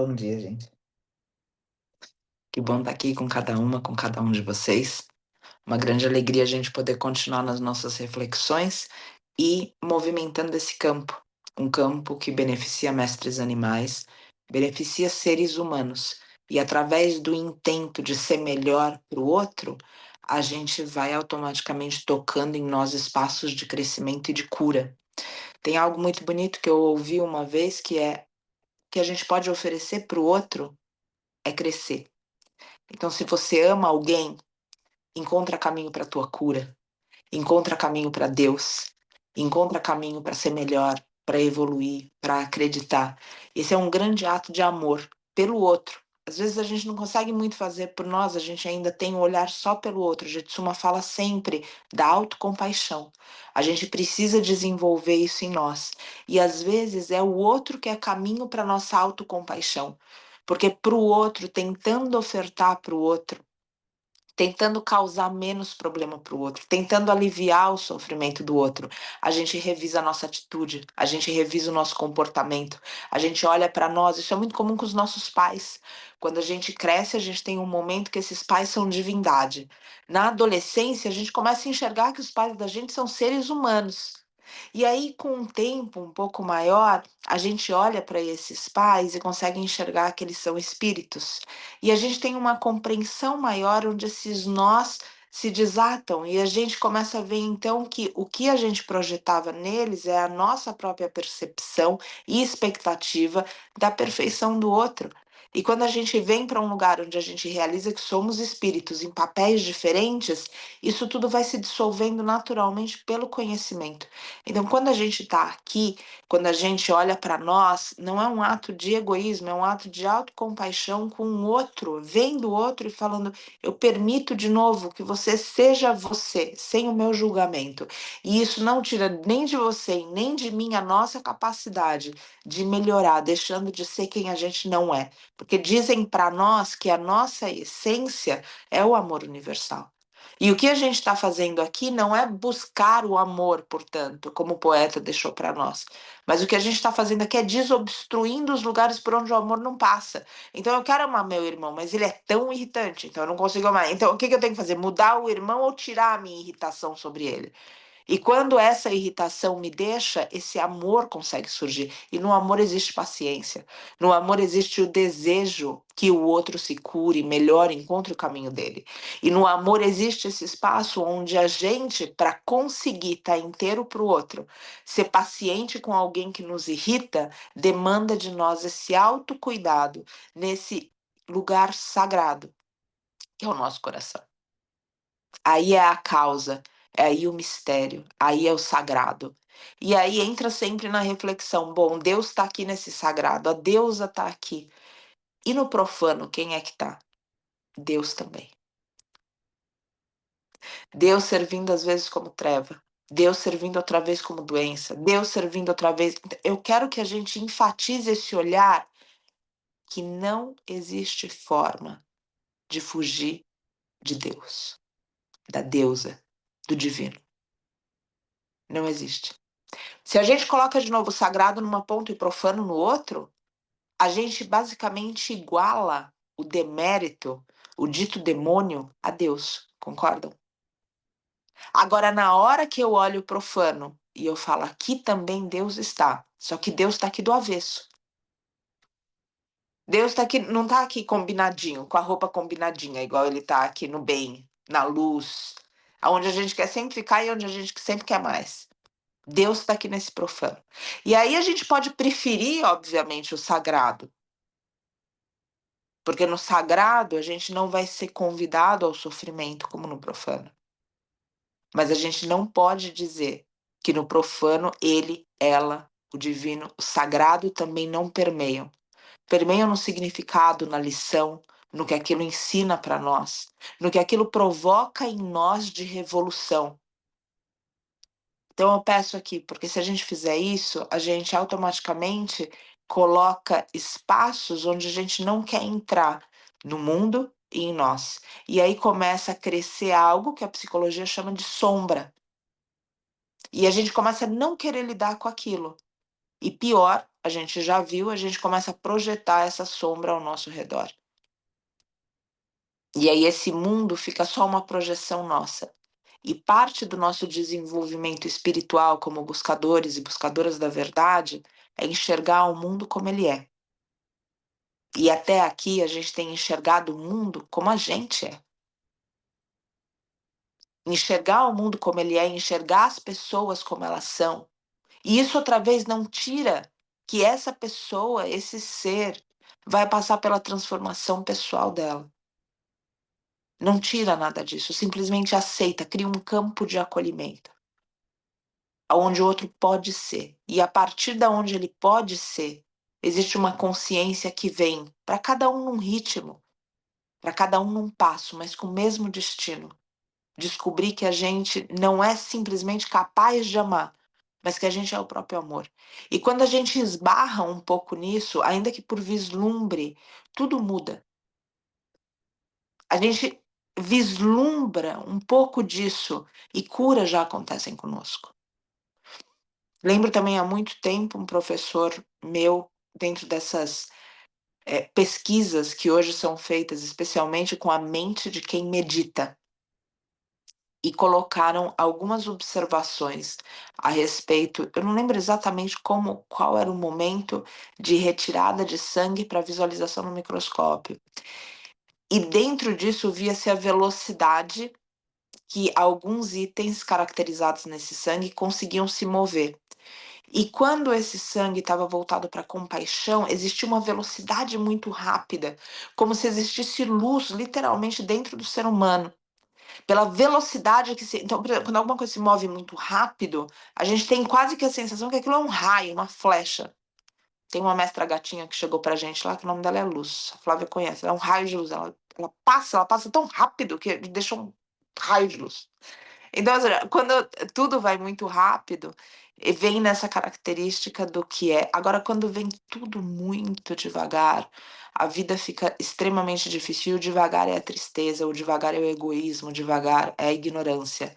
Bom dia, gente. Que bom estar aqui com cada uma, com cada um de vocês. Uma grande alegria a gente poder continuar nas nossas reflexões e movimentando esse campo. Um campo que beneficia mestres animais, beneficia seres humanos. E através do intento de ser melhor para o outro, a gente vai automaticamente tocando em nós espaços de crescimento e de cura. Tem algo muito bonito que eu ouvi uma vez que é que a gente pode oferecer para o outro é crescer. Então, se você ama alguém, encontra caminho para a tua cura, encontra caminho para Deus, encontra caminho para ser melhor, para evoluir, para acreditar. Esse é um grande ato de amor pelo outro. Às vezes a gente não consegue muito fazer por nós, a gente ainda tem um olhar só pelo outro. A Jetsuma fala sempre da autocompaixão. A gente precisa desenvolver isso em nós. E às vezes é o outro que é caminho para nossa autocompaixão. Porque para o outro, tentando ofertar para o outro, tentando causar menos problema para o outro, tentando aliviar o sofrimento do outro. A gente revisa a nossa atitude, a gente revisa o nosso comportamento, a gente olha para nós. Isso é muito comum com os nossos pais. Quando a gente cresce, a gente tem um momento que esses pais são divindade. Na adolescência, a gente começa a enxergar que os pais da gente são seres humanos. E aí, com um tempo um pouco maior, a gente olha para esses pais e consegue enxergar que eles são espíritos. E a gente tem uma compreensão maior onde esses nós se desatam e a gente começa a ver então que o que a gente projetava neles é a nossa própria percepção e expectativa da perfeição do outro. E quando a gente vem para um lugar onde a gente realiza que somos espíritos em papéis diferentes, isso tudo vai se dissolvendo naturalmente pelo conhecimento. Então, quando a gente está aqui, quando a gente olha para nós, não é um ato de egoísmo, é um ato de autocompaixão com o outro, vendo o outro e falando: eu permito de novo que você seja você, sem o meu julgamento. E isso não tira nem de você e nem de mim a nossa capacidade de melhorar, deixando de ser quem a gente não é. Porque dizem para nós que a nossa essência é o amor universal. E o que a gente está fazendo aqui não é buscar o amor, portanto, como o poeta deixou para nós, mas o que a gente está fazendo aqui é desobstruindo os lugares por onde o amor não passa. Então eu quero amar meu irmão, mas ele é tão irritante, então eu não consigo amar. Então o que eu tenho que fazer? Mudar o irmão ou tirar a minha irritação sobre ele? E quando essa irritação me deixa, esse amor consegue surgir. E no amor existe paciência. No amor existe o desejo que o outro se cure, melhore, encontre o caminho dele. E no amor existe esse espaço onde a gente, para conseguir estar inteiro para o outro, ser paciente com alguém que nos irrita, demanda de nós esse autocuidado nesse lugar sagrado, que é o nosso coração. Aí é a causa, é aí o mistério, aí é o sagrado. E aí entra sempre na reflexão: bom, Deus está aqui nesse sagrado, a deusa está aqui. E no profano, quem é que está? Deus também. Deus servindo às vezes como treva, Deus servindo outra vez como doença, Deus servindo outra vez. Eu quero que a gente enfatize esse olhar que não existe forma de fugir de Deus, da deusa, do divino. Não existe. Se a gente coloca de novo o sagrado numa ponta e o profano no outro, a gente basicamente iguala o demérito, o dito demônio, a Deus. Concordam? Agora, na hora que eu olho o profano e eu falo, aqui também Deus está, só que Deus está aqui do avesso. Deus tá aqui, não está aqui combinadinho, com a roupa combinadinha, igual ele está aqui no bem, na luz, aonde a gente quer sempre ficar e onde a gente sempre quer mais. Deus está aqui nesse profano. E aí a gente pode preferir, obviamente, o sagrado. Porque no sagrado a gente não vai ser convidado ao sofrimento como no profano. Mas a gente não pode dizer que no profano ele, ela, o divino, o sagrado também não permeiam. Permeiam no significado, na lição, no que aquilo ensina para nós, no que aquilo provoca em nós de revolução. Então eu peço aqui, porque se a gente fizer isso, a gente automaticamente coloca espaços onde a gente não quer entrar no mundo e em nós. E aí começa a crescer algo que a psicologia chama de sombra. E a gente começa a não querer lidar com aquilo. E pior, a gente já viu, a gente começa a projetar essa sombra ao nosso redor. E aí esse mundo fica só uma projeção nossa. E parte do nosso desenvolvimento espiritual como buscadores e buscadoras da verdade é enxergar o mundo como ele é. E até aqui a gente tem enxergado o mundo como a gente é. Enxergar o mundo como ele é, enxergar as pessoas como elas são. E isso outra vez não tira que essa pessoa, esse ser, vai passar pela transformação pessoal dela. Não tira nada disso, simplesmente aceita, cria um campo de acolhimento, onde o outro pode ser. E a partir da onde ele pode ser, existe uma consciência que vem para cada um num ritmo, para cada um num passo, mas com o mesmo destino. Descobrir que a gente não é simplesmente capaz de amar, mas que a gente é o próprio amor. E quando a gente esbarra um pouco nisso, ainda que por vislumbre, tudo muda. A gente vislumbra um pouco disso e curas já acontecem conosco. Lembro também há muito tempo um professor meu, dentro dessas pesquisas que hoje são feitas especialmente com a mente de quem medita, e colocaram algumas observações a respeito. Eu não lembro exatamente qual era o momento de retirada de sangue para visualização no microscópio. E dentro disso via-se a velocidade que alguns itens caracterizados nesse sangue conseguiam se mover. E quando esse sangue estava voltado para a compaixão, existia uma velocidade muito rápida, como se existisse luz literalmente dentro do ser humano. Pela velocidade que se. Então, por exemplo, quando alguma coisa se move muito rápido, a gente tem quase que a sensação que aquilo é um raio, uma flecha. Tem uma mestra gatinha que chegou pra gente lá, que o nome dela é Luz. A Flávia conhece. Ela é um raio de luz. Ela passa tão rápido que deixa um raio de luz. Então, ou seja, quando tudo vai muito rápido, vem nessa característica do que é. Agora, quando vem tudo muito devagar, a vida fica extremamente difícil. E o devagar é a tristeza, o devagar é o egoísmo, o devagar é a ignorância.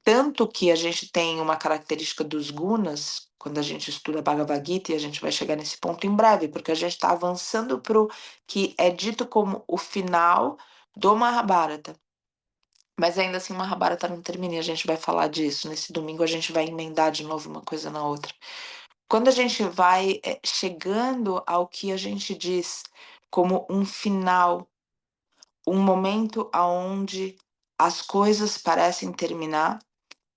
Tanto que a gente tem uma característica dos gunas, quando a gente estuda Bhagavad Gita, e a gente vai chegar nesse ponto em breve, porque a gente está avançando para o que é dito como o final do Mahabharata. Mas ainda assim, o Mahabharata não termina e a gente vai falar disso. Nesse domingo a gente vai emendar de novo uma coisa na outra. Quando a gente vai chegando ao que a gente diz como um final, um momento aonde as coisas parecem terminar,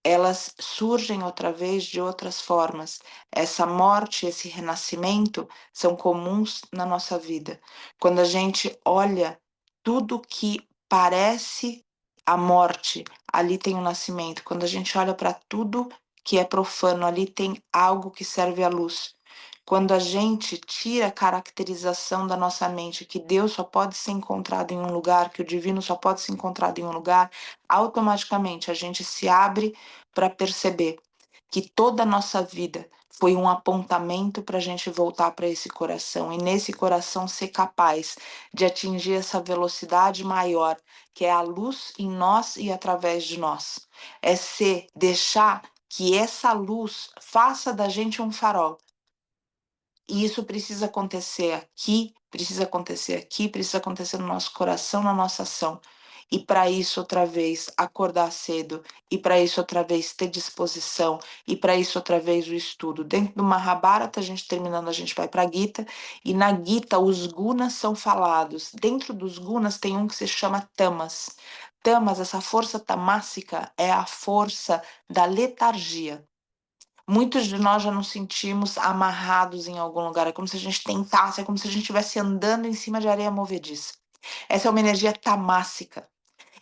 elas surgem outra vez de outras formas. Essa morte, esse renascimento são comuns na nossa vida. Quando a gente olha tudo que parece a morte, ali tem o nascimento. Quando a gente olha para tudo que é profano, ali tem algo que serve à luz. Quando a gente tira a caracterização da nossa mente que Deus só pode ser encontrado em um lugar, que o divino só pode ser encontrado em um lugar, automaticamente a gente se abre para perceber que toda a nossa vida foi um apontamento para a gente voltar para esse coração e nesse coração ser capaz de atingir essa velocidade maior, que é a luz em nós e através de nós. É ser, deixar que essa luz faça da gente um farol. E isso precisa acontecer aqui, precisa acontecer aqui, precisa acontecer no nosso coração, na nossa ação. E para isso, outra vez, acordar cedo. E para isso, outra vez, ter disposição. E para isso, outra vez, o estudo. Dentro do Mahabharata, a gente terminando, a gente vai para a Gita. E na Gita, os gunas são falados. Dentro dos gunas, tem um que se chama tamas. Tamas, essa força tamássica, é a força da letargia. Muitos de nós já nos sentimos amarrados em algum lugar. É como se a gente tentasse, é como se a gente estivesse andando em cima de areia movediça. Essa é uma energia tamássica.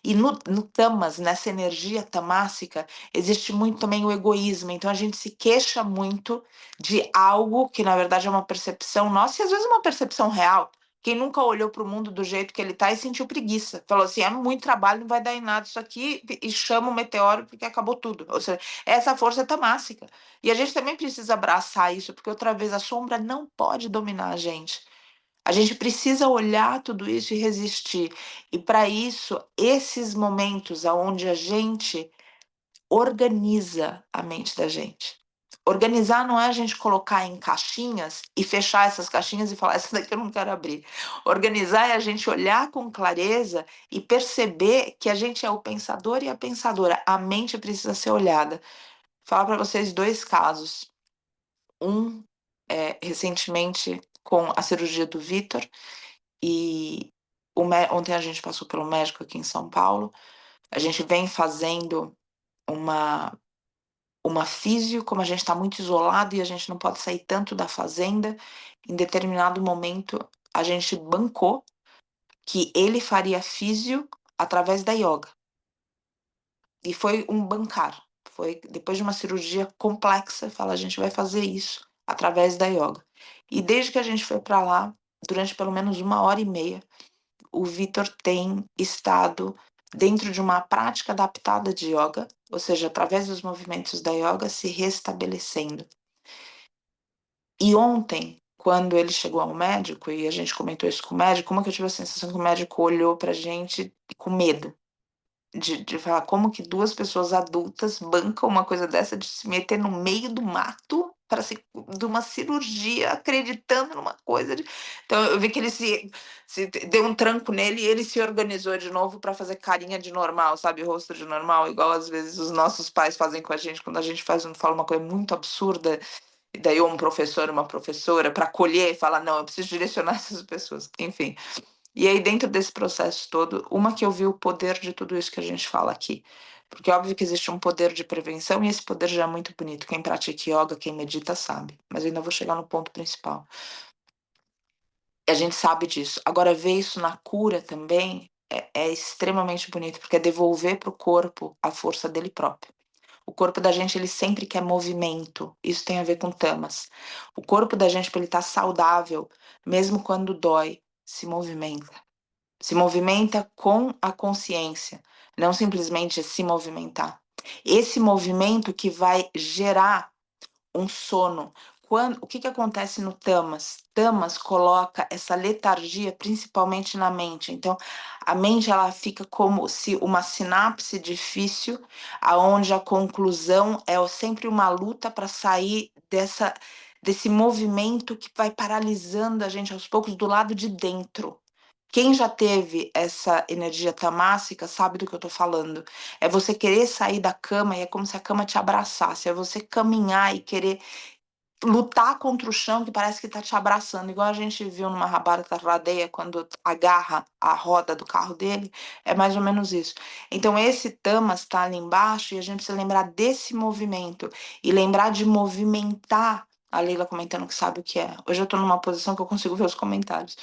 E no tamas, nessa energia tamássica, existe muito também o egoísmo. Então a gente se queixa muito de algo que na verdade é uma percepção nossa e às vezes é uma percepção real. Quem nunca olhou para o mundo do jeito que ele está e sentiu preguiça? Falou assim: é muito trabalho, não vai dar em nada isso aqui, e chama o meteoro porque acabou tudo. Ou seja, essa força é tamássica. E a gente também precisa abraçar isso, porque outra vez a sombra não pode dominar a gente. A gente precisa olhar tudo isso e resistir. E para isso, esses momentos aonde a gente organiza a mente da gente. Organizar não é a gente colocar em caixinhas e fechar essas caixinhas e falar: "Essa daqui eu não quero abrir". Organizar é a gente olhar com clareza e perceber que a gente é o pensador e a pensadora. A mente precisa ser olhada. Falar para vocês 2 casos. Um, recentemente com a cirurgia do Vitor e ontem a gente passou pelo médico aqui em São Paulo. A gente vem fazendo uma fisio, como a gente está muito isolado e a gente não pode sair tanto da fazenda, em determinado momento a gente bancou que ele faria fisio através da ioga. E foi um bancar. Foi depois de uma cirurgia complexa, fala: "A gente vai fazer isso através da ioga". E desde que a gente foi para lá, durante pelo menos 1 hora e meia, o Vitor tem estado dentro de uma prática adaptada de ioga, ou seja, através dos movimentos da ioga, se restabelecendo. E ontem, quando ele chegou ao médico e a gente comentou isso com o médico, como que eu tive a sensação que o médico olhou pra gente com medo, de falar: "Como que 2 pessoas adultas bancam uma coisa dessa de se meter no meio do mato para se de uma cirurgia, acreditando numa coisa de". Então eu vi que ele se deu um tranco nele e ele se organizou de novo para fazer carinha de normal, sabe, rosto de normal, igual às vezes os nossos pais fazem com a gente quando a gente fala uma coisa muito absurda, e daí ou um professor, uma professora, para acolher e falar: "Não, eu preciso direcionar essas pessoas", enfim. E aí dentro desse processo todo, uma que eu vi o poder de tudo isso que a gente fala aqui, porque é óbvio que existe um poder de prevenção e esse poder já é muito bonito, quem pratica ioga, quem medita sabe, mas eu ainda vou chegar no ponto principal. E a gente sabe disso. Agora ver isso na cura também é extremamente bonito, porque é devolver para o corpo a força dele próprio. O corpo da gente, ele sempre quer movimento, isso tem a ver com tamas. O corpo da gente, para ele estar saudável, mesmo quando dói, se movimenta. Se movimenta com a consciência, não simplesmente se movimentar. Esse movimento que vai gerar um sono. O que acontece no tamas? Tamas coloca essa letargia principalmente na mente. Então, a mente ela fica como se uma sinapse difícil, aonde a conclusão é sempre uma luta para sair desse movimento que vai paralisando a gente aos poucos do lado de dentro. Quem já teve essa energia tamássica sabe do que eu tô falando. É você querer sair da cama e é como se a cama te abraçasse, é você caminhar e querer lutar contra o chão que parece que tá te abraçando, igual a gente viu no Mahabharata Radeya quando agarra a roda do carro dele, é mais ou menos isso. Então esse tamas tá ali embaixo e a gente precisa lembrar desse movimento e lembrar de movimentar. A Leila comentando que sabe o que é. Hoje eu tô numa posição que eu consigo ver os comentários.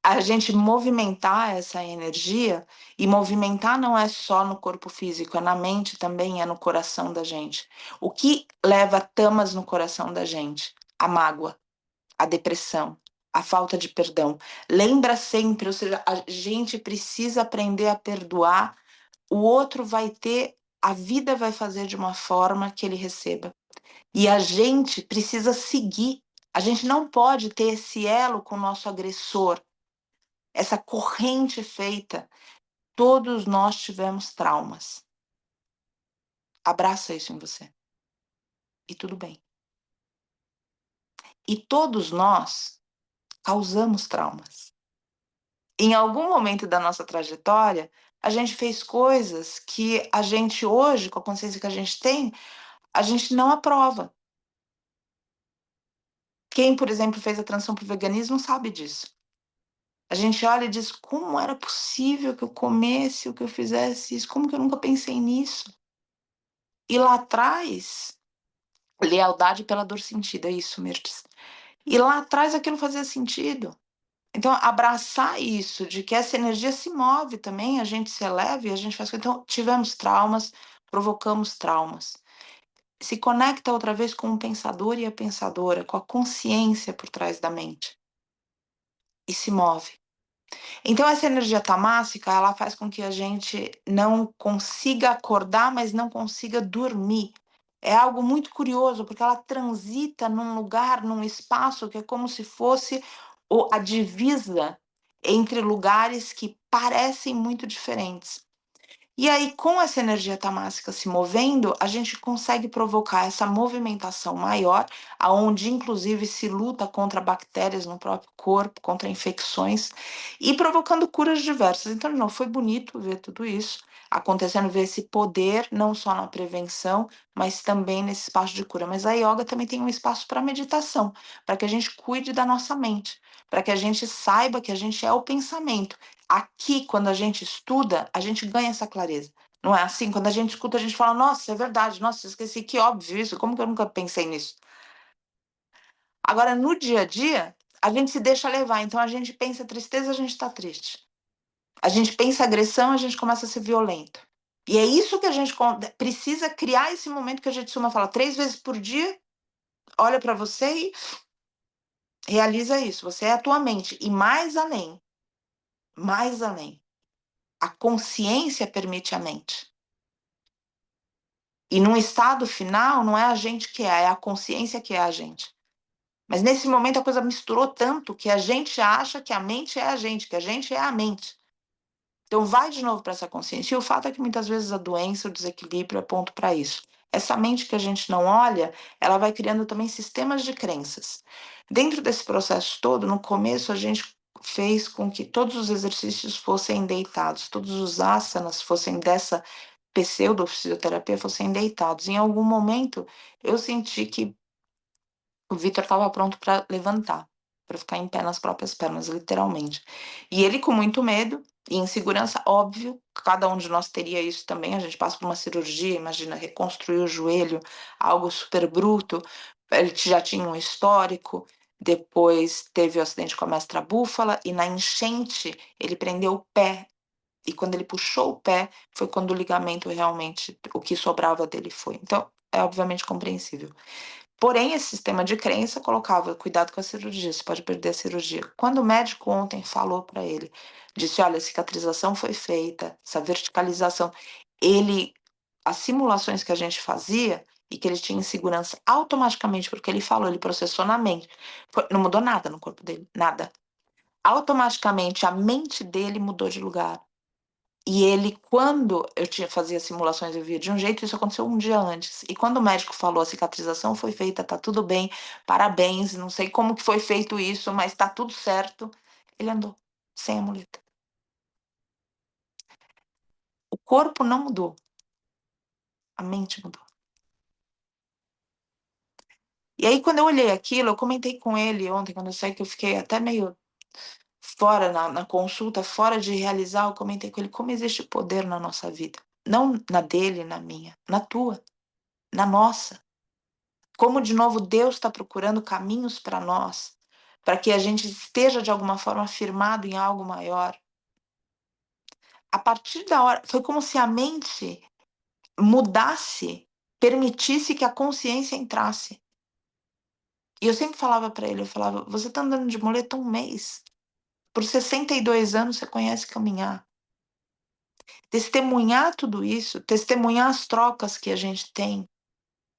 A gente movimentar essa energia, e movimentar não é só no corpo físico, é na mente também, é no coração da gente. O que leva tamas no coração da gente? A mágoa, a depressão, a falta de perdão. Lembra sempre, ou seja, a gente precisa aprender a perdoar, o outro vai ter, a vida vai fazer de uma forma que ele receba. E a gente precisa seguir. A gente não pode ter esse elo com o nosso agressor, essa corrente feita. Todos nós tivemos traumas. Abraça isso em você. E tudo bem. E todos nós causamos traumas. Em algum momento da nossa trajetória, a gente fez coisas que a gente hoje, com a consciência que a gente tem, a gente não aprova. Quem, por exemplo, fez a transição para o veganismo sabe disso. A gente olha e diz: como era possível que eu comesse ou que eu fizesse isso? Como que eu nunca pensei nisso? E lá atrás, lealdade pela dor sentida, é isso, Mirtes. E lá atrás aquilo fazia sentido. Então, abraçar isso, de que essa energia se move também, a gente se eleva e a gente faz. Então, tivemos traumas, provocamos traumas. Se conecta outra vez com o pensador e a pensadora, com a consciência por trás da mente. E se move. Então, essa energia tamássica, ela faz com que a gente não consiga acordar, mas não consiga dormir. É algo muito curioso, porque ela transita num lugar, num espaço que é como se fosse a divisa entre lugares que parecem muito diferentes. E aí, com essa energia tamássica se movendo, a gente consegue provocar essa movimentação maior, aonde inclusive se luta contra bactérias no próprio corpo, contra infecções, e provocando curas diversas. Então, de novo, foi bonito ver tudo isso acontecendo, ver esse poder, não só na prevenção, mas também nesse espaço de cura. Mas a yoga também tem um espaço para meditação, para que a gente cuide da nossa mente, para que a gente saiba que a gente é o pensamento. Aqui, quando a gente estuda, a gente ganha essa clareza. Não é assim? Quando a gente escuta, a gente fala, nossa, é verdade, nossa, esqueci, que óbvio isso, como que eu nunca pensei nisso? Agora, no dia a dia, a gente se deixa levar, então a gente pensa tristeza, a gente está triste. A gente pensa agressão, a gente começa a ser violento. E é isso que a gente precisa criar esse momento que a gente costuma falar 3 vezes por dia, olha para você e realiza isso. Você é a tua mente. E mais além, mais além. A consciência permite a mente. E num estado final, não é a gente que é a consciência que é a gente. Mas nesse momento a coisa misturou tanto que a gente acha que a mente é a gente, que a gente é a mente. Então vai de novo para essa consciência. E o fato é que muitas vezes a doença, o desequilíbrio é ponto para isso. Essa mente que a gente não olha, ela vai criando também sistemas de crenças. Dentro desse processo todo, no começo a gente fez com que todos os exercícios fossem deitados, todos os asanas fossem dessa pseudo-fisioterapia fossem deitados. Em algum momento eu senti que o Vitor estava pronto para levantar, para ficar em pé nas próprias pernas, literalmente. E ele com muito medo e insegurança, óbvio, cada um de nós teria isso também. A gente passa por uma cirurgia, imagina, reconstruir o joelho, algo super bruto. Ele já tinha um histórico, depois teve o acidente com a mestra búfala, e na enchente ele prendeu o pé. E quando ele puxou o pé, foi quando o ligamento realmente, o que sobrava dele foi. Então, é obviamente compreensível. Porém, esse sistema de crença colocava cuidado com a cirurgia, você pode perder a cirurgia. Quando o médico ontem falou para ele, disse: olha, a cicatrização foi feita, essa verticalização, ele, as simulações que a gente fazia e que ele tinha insegurança automaticamente, porque ele falou, ele processou na mente, não mudou nada no corpo dele, nada. Automaticamente a mente dele mudou de lugar. E ele, quando eu fazia simulações, eu via de um jeito, isso aconteceu um dia antes. E quando o médico falou, a cicatrização foi feita, tá tudo bem, parabéns, não sei como que foi feito isso, mas tá tudo certo, ele andou, sem a muleta. O corpo não mudou, a mente mudou. E aí, quando eu olhei aquilo, eu comentei com ele ontem, quando eu saí, que eu fiquei até meio fora na consulta, fora de realizar, eu comentei com ele como existe poder na nossa vida. Não na dele, na minha, na tua, na nossa. Como, de novo, Deus está procurando caminhos para nós, para que a gente esteja, de alguma forma, firmado em algo maior. A partir da hora, foi como se a mente mudasse, permitisse que a consciência entrasse. E eu sempre falava para ele, eu falava, você está andando de muleta 1 mês. Por 62 anos você conhece caminhar. Testemunhar tudo isso, testemunhar as trocas que a gente tem.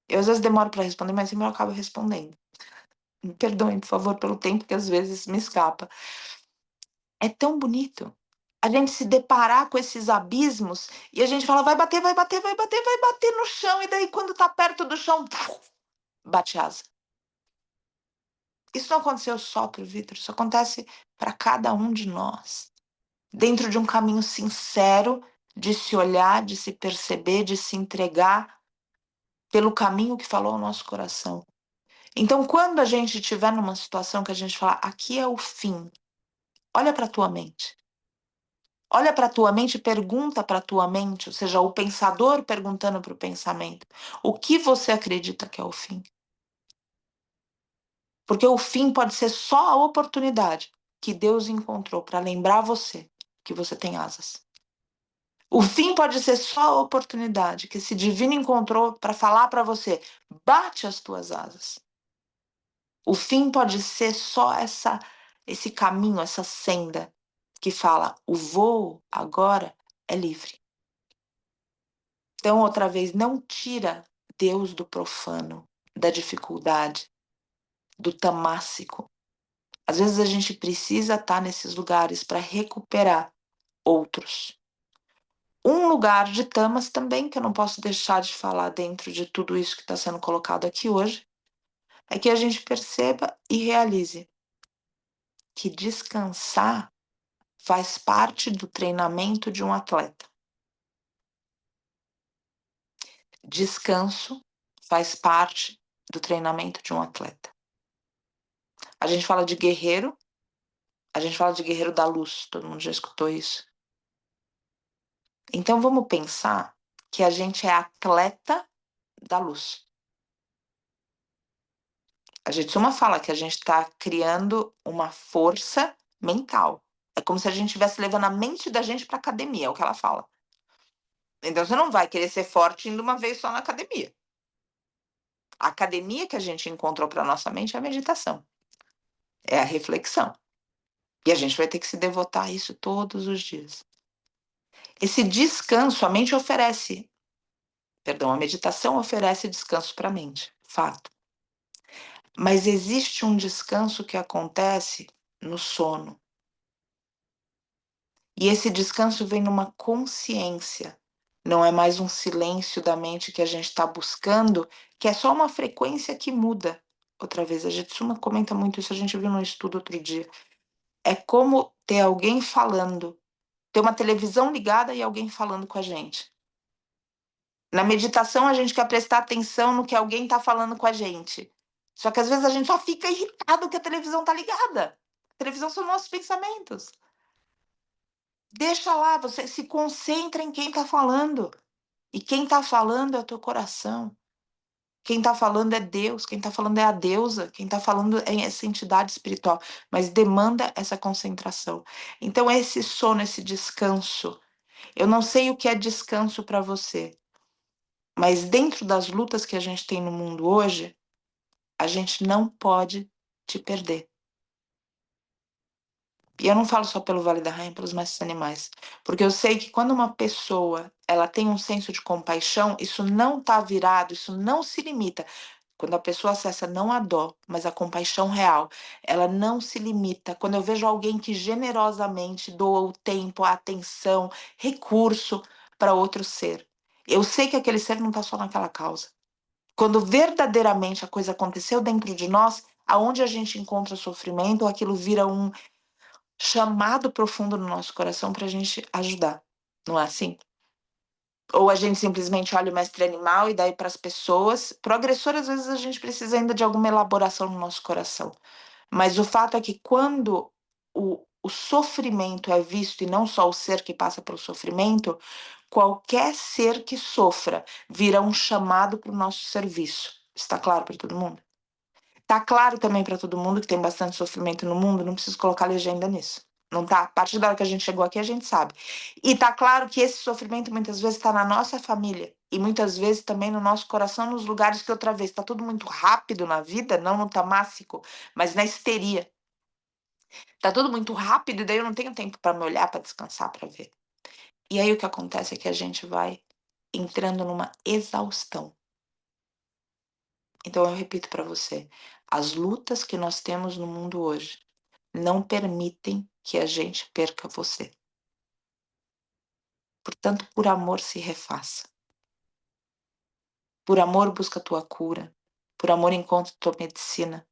Eu às vezes demoro para responder, mas sempre eu acabo respondendo. Me perdoem, por favor, pelo tempo que às vezes me escapa. É tão bonito a gente se deparar com esses abismos e a gente fala, vai bater, vai bater, vai bater, vai bater no chão, e daí quando tá perto do chão, bate asa. Isso não aconteceu só pro Vitor, isso acontece para cada um de nós. Dentro de um caminho sincero de se olhar, de se perceber, de se entregar pelo caminho que falou ao nosso coração. Então, quando a gente estiver numa situação que a gente fala, aqui é o fim, olha para tua mente. Olha para a tua mente e pergunta para a tua mente, ou seja, o pensador perguntando para o pensamento, o que você acredita que é o fim? Porque o fim pode ser só a oportunidade que Deus encontrou para lembrar você que você tem asas. O fim pode ser só a oportunidade que esse divino encontrou para falar para você, bate as tuas asas. O fim pode ser só esse caminho, essa senda que fala, o voo agora é livre. Então, outra vez, não tira Deus do profano, da dificuldade, do tamássico. Às vezes a gente precisa estar nesses lugares para recuperar outros. Um lugar de tamas também, que eu não posso deixar de falar dentro de tudo isso que está sendo colocado aqui hoje, é que a gente perceba e realize que descansar faz parte do treinamento de um atleta. Descanso faz parte do treinamento de um atleta. A gente fala de guerreiro, a gente fala de guerreiro da luz, todo mundo já escutou isso. Então vamos pensar que a gente é atleta da luz. A Jitsuma fala que a gente está criando uma força mental. É como se a gente estivesse levando a mente da gente para academia, é o que ela fala. Então você não vai querer ser forte indo uma vez só na academia. A academia que a gente encontrou para nossa mente é a meditação, é a reflexão. E a gente vai ter que se devotar a isso todos os dias. Esse descanso, a mente oferece, perdão, a meditação oferece descanso para a mente, fato. Mas existe um descanso que acontece no sono. E esse descanso vem numa consciência. Não é mais um silêncio da mente que a gente está buscando, que é só uma frequência que muda. Outra vez, a Jitsuma comenta muito isso, a gente viu no estudo outro dia. É como ter alguém falando, ter uma televisão ligada e alguém falando com a gente. Na meditação, a gente quer prestar atenção no que alguém está falando com a gente. Só que às vezes a gente só fica irritado que a televisão está ligada. A televisão são nossos pensamentos. Deixa lá, você se concentra em quem está falando. E quem está falando é o teu coração. Quem está falando é Deus, quem está falando é a deusa, quem está falando é essa entidade espiritual, mas demanda essa concentração. Então, esse sono, esse descanso, eu não sei o que é descanso para você, mas dentro das lutas que a gente tem no mundo hoje, a gente não pode te perder. E eu não falo só pelo Vale da Rainha, pelos mestres animais, porque eu sei que quando uma pessoa ela tem um senso de compaixão, isso não está virado, isso não se limita. Quando a pessoa acessa não a dó, mas a compaixão real, ela não se limita. Quando eu vejo alguém que generosamente doa o tempo, a atenção, recurso para outro ser, eu sei que aquele ser não está só naquela causa. Quando verdadeiramente a coisa aconteceu dentro de nós, aonde a gente encontra sofrimento, aquilo vira um chamado profundo no nosso coração para a gente ajudar. Não é assim? Ou a gente simplesmente olha o mestre animal e daí para as pessoas. Pro agressor, às vezes a gente precisa ainda de alguma elaboração no nosso coração. Mas o fato é que quando o sofrimento é visto e não só o ser que passa pelo sofrimento, qualquer ser que sofra vira um chamado para o nosso serviço. Está claro para todo mundo? Tá claro também para todo mundo que tem bastante sofrimento no mundo, não preciso colocar legenda nisso. Não tá? A partir da hora que a gente chegou aqui, a gente sabe. E tá claro que esse sofrimento muitas vezes está na nossa família e muitas vezes também no nosso coração, nos lugares que outra vez está tudo muito rápido na vida, não no tamássico, mas na histeria. Tá tudo muito rápido e daí eu não tenho tempo para me olhar, para descansar, para ver. E aí o que acontece é que a gente vai entrando numa exaustão. Então eu repito para você, as lutas que nós temos no mundo hoje não permitem que a gente perca você. Portanto, por amor se refaça. Por amor busca a tua cura. Por amor encontra a tua medicina.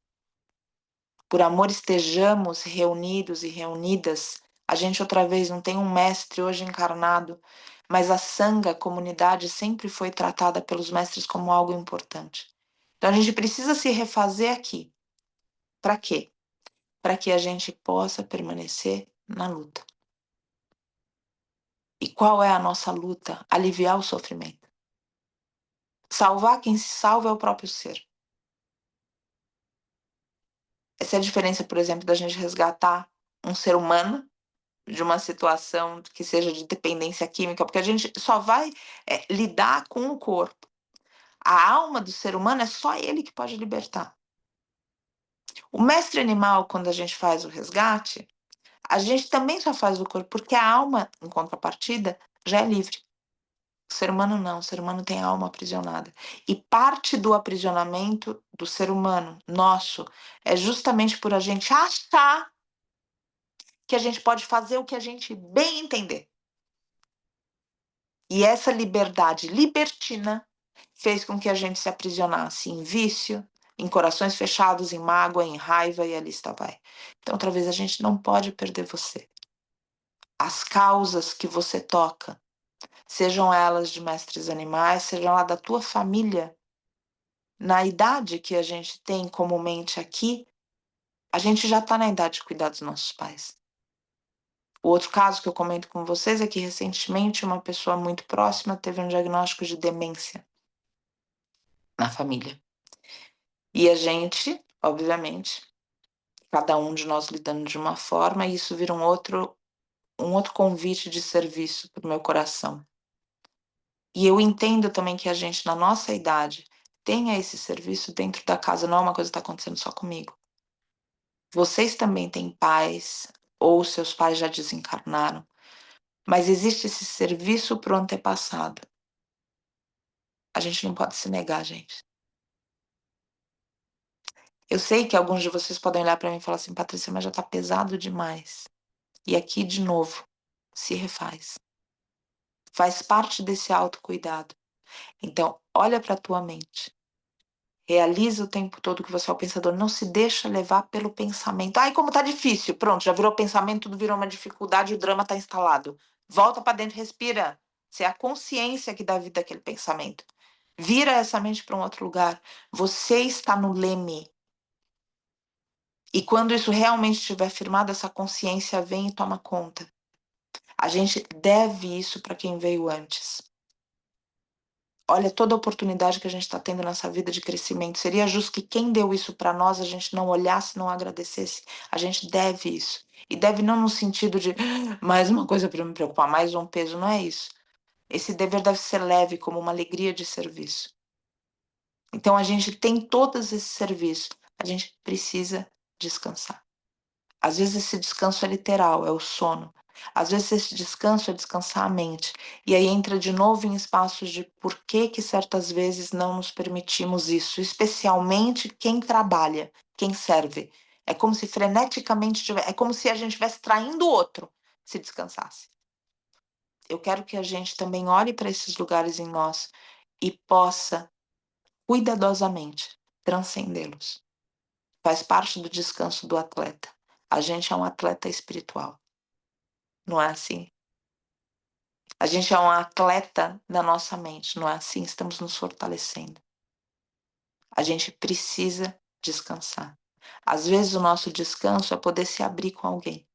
Por amor estejamos reunidos e reunidas. A gente outra vez não tem um mestre hoje encarnado, mas a sanga, a comunidade, sempre foi tratada pelos mestres como algo importante. Então a gente precisa se refazer aqui. Para quê? Para que a gente possa permanecer na luta. E qual é a nossa luta? Aliviar o sofrimento. Salvar quem se salva é o próprio ser. Essa é a diferença, por exemplo, da gente resgatar um ser humano de uma situação que seja de dependência química, porque a gente só vai lidar com o corpo. A alma do ser humano é só ele que pode libertar. O mestre animal, quando a gente faz o resgate, a gente também só faz o corpo, porque a alma, em contrapartida, já é livre. O ser humano não, o ser humano tem a alma aprisionada. E parte do aprisionamento do ser humano, nosso, é justamente por a gente achar que a gente pode fazer o que a gente bem entender. E essa liberdade libertina fez com que a gente se aprisionasse em vício, em corações fechados, em mágoa, em raiva, e a lista vai. Então, outra vez, a gente não pode perder você. As causas que você toca, sejam elas de mestres animais, sejam elas da tua família, na idade que a gente tem comumente aqui, a gente já está na idade de cuidar dos nossos pais. O outro caso que eu comento com vocês é que recentemente uma pessoa muito próxima teve um diagnóstico de demência na família. E a gente, obviamente, cada um de nós lidando de uma forma, e isso vira um outro convite de serviço para o meu coração. E eu entendo também que a gente, na nossa idade, tenha esse serviço dentro da casa, não é uma coisa que está acontecendo só comigo. Vocês também têm pais, ou seus pais já desencarnaram, mas existe esse serviço para o antepassado. A gente não pode se negar, gente. Eu sei que alguns de vocês podem olhar para mim e falar assim, Patrícia, mas já está pesado demais. E aqui, de novo, se refaz. Faz parte desse autocuidado. Então, olha para a tua mente. Realiza o tempo todo que você é o pensador. Não se deixa levar pelo pensamento. Ai, como tá difícil. Pronto, já virou pensamento, tudo virou uma dificuldade, o drama tá instalado. Volta para dentro, respira. Você é a consciência que dá vida àquele pensamento. Vira essa mente para um outro lugar. Você está no leme. E quando isso realmente estiver firmado, essa consciência vem e toma conta. A gente deve isso para quem veio antes. Olha toda a oportunidade que a gente está tendo nessa vida de crescimento. Seria justo que quem deu isso para nós, a gente não olhasse, não agradecesse. A gente deve isso. E deve não no sentido de mais uma coisa para me preocupar, mais um peso, não é isso. Esse dever deve ser leve, como uma alegria de serviço. Então a gente tem todos esses serviços. A gente precisa descansar. Às vezes esse descanso é literal, é o sono. Às vezes esse descanso é descansar a mente. E aí entra de novo em espaços de por que que certas vezes não nos permitimos isso, especialmente quem trabalha, quem serve. É como se freneticamente é como se a gente estivesse traindo o outro se descansasse. Eu quero que a gente também olhe para esses lugares em nós e possa cuidadosamente transcendê-los. Faz parte do descanso do atleta. A gente é um atleta espiritual. Não é assim? A gente é um atleta da nossa mente, não é assim? Estamos nos fortalecendo. A gente precisa descansar. Às vezes o nosso descanso é poder se abrir com alguém.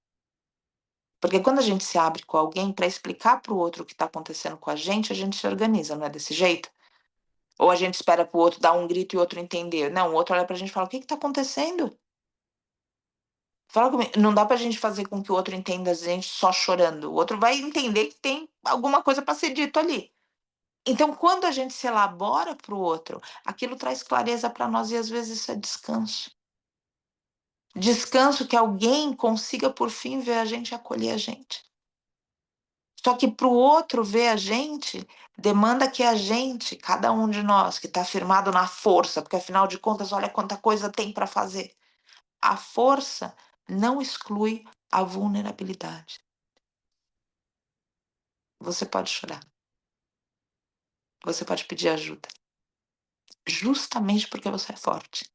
Porque quando a gente se abre com alguém para explicar para o outro o que está acontecendo com a gente se organiza, não é desse jeito? Ou a gente espera para o outro dar um grito e o outro entender. Não, o outro olha para a gente e fala: o que está acontecendo? Fala comigo. Não dá pra gente fazer com que o outro entenda a gente só chorando. O outro vai entender que tem alguma coisa para ser dito ali. Então, quando a gente se elabora para o outro, aquilo traz clareza para nós e às vezes isso é descanso. Descanso que alguém consiga por fim ver a gente e acolher a gente. Só que para o outro ver a gente, demanda que a gente, cada um de nós, que está firmado na força, porque afinal de contas, olha quanta coisa tem para fazer. A força não exclui a vulnerabilidade. Você pode chorar. Você pode pedir ajuda. Justamente porque você é forte.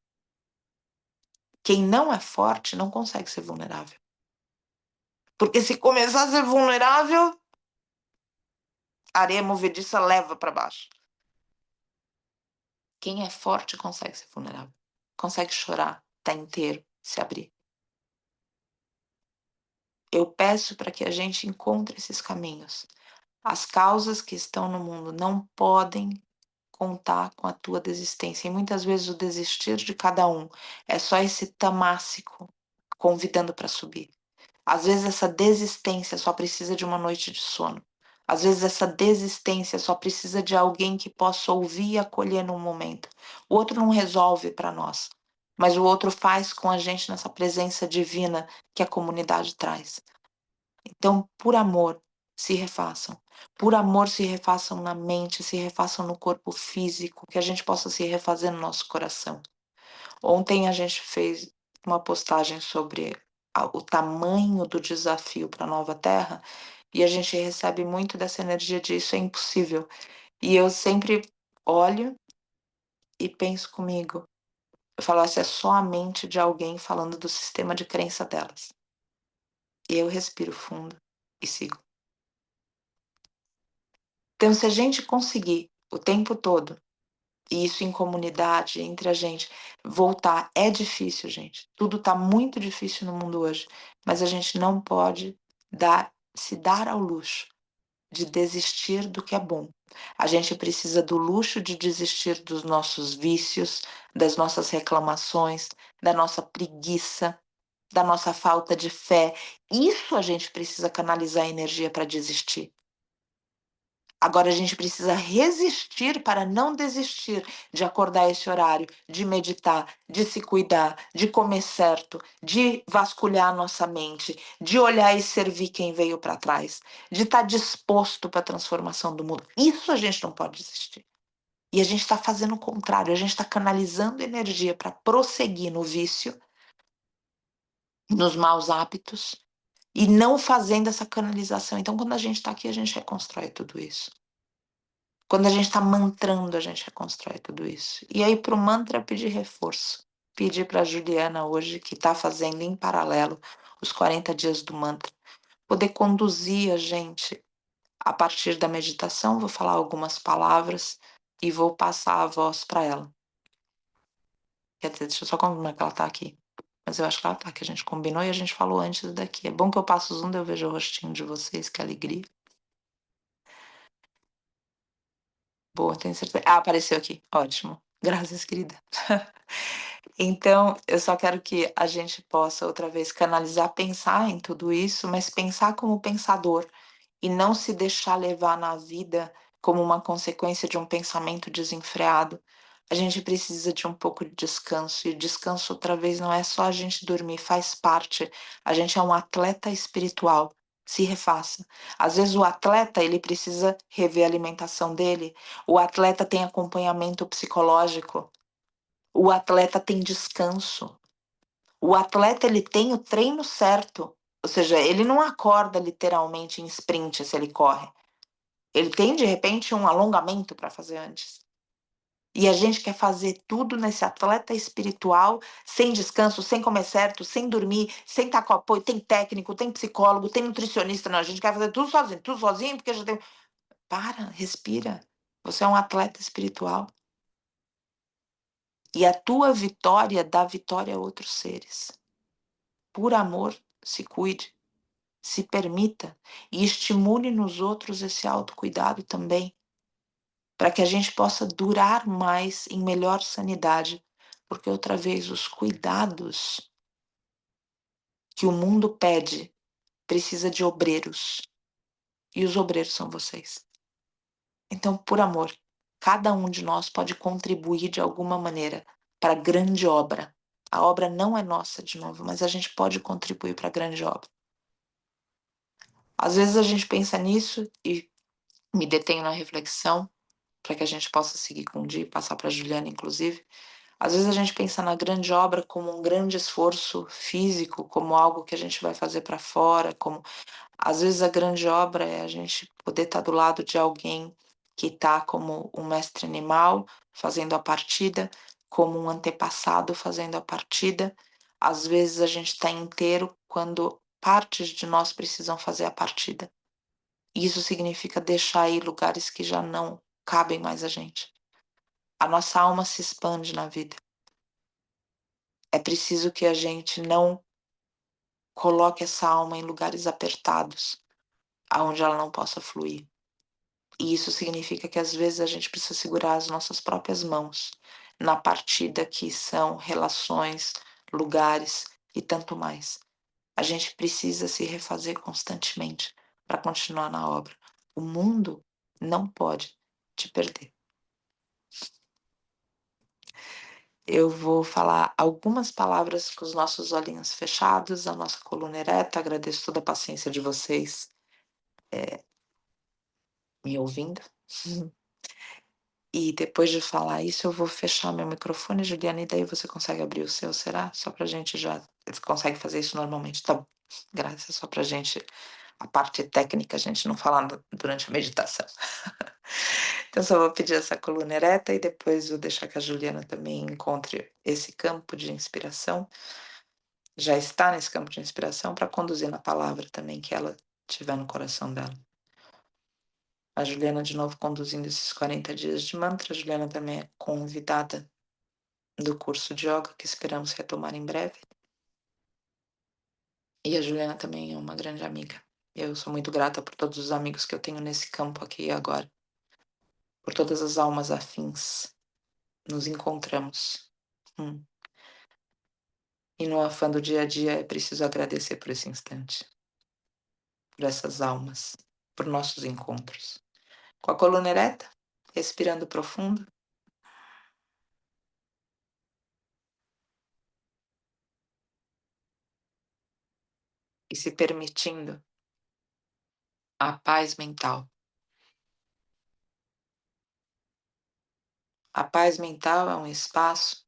Quem não é forte não consegue ser vulnerável. Porque se começar a ser vulnerável, a areia movediça leva para baixo. Quem é forte consegue ser vulnerável. Consegue chorar, tá inteiro, se abrir. Eu peço para que a gente encontre esses caminhos. As causas que estão no mundo não podem contar com a tua desistência. E muitas vezes o desistir de cada um é só esse tamássico convidando para subir. Às vezes essa desistência só precisa de uma noite de sono. Às vezes essa desistência só precisa de alguém que possa ouvir e acolher num momento. O outro não resolve para nós, mas o outro faz com a gente nessa presença divina que a comunidade traz. Então, por amor, se refaçam. Por amor, se refaçam na mente, se refaçam no corpo físico, que a gente possa se refazer no nosso coração. Ontem a gente fez uma postagem sobre o tamanho do desafio para a nova Terra E a gente recebe muito dessa energia de isso é impossível. E eu sempre olho e penso comigo, eu falo: "Essa é só a mente de alguém falando do sistema de crença delas". E eu respiro fundo e sigo. Então se a gente conseguir o tempo todo, e isso em comunidade, entre a gente, voltar é difícil, gente, tudo tá muito difícil no mundo hoje, mas a gente não pode dar ao luxo de desistir do que é bom. A gente precisa do luxo de desistir dos nossos vícios, das nossas reclamações, da nossa preguiça, da nossa falta de fé. Isso a gente precisa canalizar energia para desistir. Agora a gente precisa resistir para não desistir de acordar esse horário, de meditar, de se cuidar, de comer certo, de vasculhar a nossa mente, de olhar e servir quem veio para trás, de estar disposto para a transformação do mundo. Isso a gente não pode desistir. E a gente está fazendo o contrário, a gente está canalizando energia para prosseguir no vício, nos maus hábitos, e não fazendo essa canalização. Então, quando a gente está aqui, a gente reconstrói tudo isso. Quando a gente está mantrando, a gente reconstrói tudo isso. E aí, para o mantra, pedir reforço. Pedir para a Juliana hoje, que está fazendo em paralelo os 40 dias do mantra, poder conduzir a gente a partir da meditação. Vou falar algumas palavras e vou passar a voz para ela. Quer dizer, deixa eu só confirmar que ela está aqui. Mas eu acho que ela está, que a gente combinou e a gente falou antes daqui. É bom que eu passo o zoom, daí eu vejo o rostinho de vocês, que alegria. Boa, tenho certeza. Ah, apareceu aqui. Ótimo. Graças, querida. Então, eu só quero que a gente possa outra vez canalizar, pensar em tudo isso, mas pensar como pensador e não se deixar levar na vida como uma consequência de um pensamento desenfreado. A gente precisa de um pouco de descanso, e descanso outra vez não é só a gente dormir, faz parte. A gente é um atleta espiritual. Se refaça. Às vezes o atleta, ele precisa rever a alimentação dele. O atleta tem acompanhamento psicológico. O atleta tem descanso. O atleta ele tem o treino certo. Ou seja, ele não acorda literalmente em sprint se ele corre. Ele tem de repente um alongamento para fazer antes. E a gente quer fazer tudo nesse atleta espiritual, sem descanso, sem comer certo, sem dormir, sem estar com apoio. Tem técnico, tem psicólogo, tem nutricionista. Não, a gente quer fazer tudo sozinho, porque já tem. Para, respira. Você é um atleta espiritual. E a tua vitória dá vitória a outros seres. Por amor, se cuide, se permita e estimule nos outros esse autocuidado também, para que a gente possa durar mais em melhor sanidade, porque outra vez os cuidados que o mundo pede precisa de obreiros, e os obreiros são vocês. Então, por amor, cada um de nós pode contribuir de alguma maneira para a grande obra. A obra não é nossa, de novo, mas a gente pode contribuir para a grande obra. Às vezes a gente pensa nisso e me detenho na reflexão, para que a gente possa seguir com o dia e passar para a Juliana, inclusive. Às vezes a gente pensa na grande obra como um grande esforço físico, como algo que a gente vai fazer para fora, como às vezes a grande obra é a gente poder estar do lado de alguém que está como um mestre animal fazendo a partida, como um antepassado fazendo a partida. Às vezes a gente está inteiro quando partes de nós precisam fazer a partida. Isso significa deixar aí lugares que já não cabem mais a gente. A nossa alma se expande na vida. É preciso que a gente não coloque essa alma em lugares apertados, aonde ela não possa fluir. E isso significa que às vezes a gente precisa segurar as nossas próprias mãos na partida que são relações, lugares e tanto mais. A gente precisa se refazer constantemente para continuar na obra. O mundo não pode te perder. Eu vou falar algumas palavras com os nossos olhinhos fechados, a nossa coluna ereta. Agradeço toda a paciência de vocês me ouvindo. E depois de falar isso, eu vou fechar meu microfone, Juliana, e daí você consegue abrir o seu, será? Só pra gente já. Você consegue fazer isso normalmente? Tá bom. Graças, só pra gente A parte técnica a gente não fala durante a meditação. Então só vou pedir essa coluna ereta e depois vou deixar que a Juliana também encontre esse campo de inspiração, já está nesse campo de inspiração para conduzir na palavra também que ela tiver no coração dela. A Juliana de novo conduzindo esses 40 dias de mantra, a Juliana também é convidada do curso de yoga que esperamos retomar em breve. E a Juliana também é uma grande amiga. Eu sou muito grata por todos os amigos que eu tenho nesse campo aqui e agora, por todas as almas afins. Nos encontramos. Hum. E no afã do dia a dia é preciso agradecer por esse instante, por essas almas, por nossos encontros. Com a coluna ereta, respirando profundo e se permitindo a paz mental. A paz mental é um espaço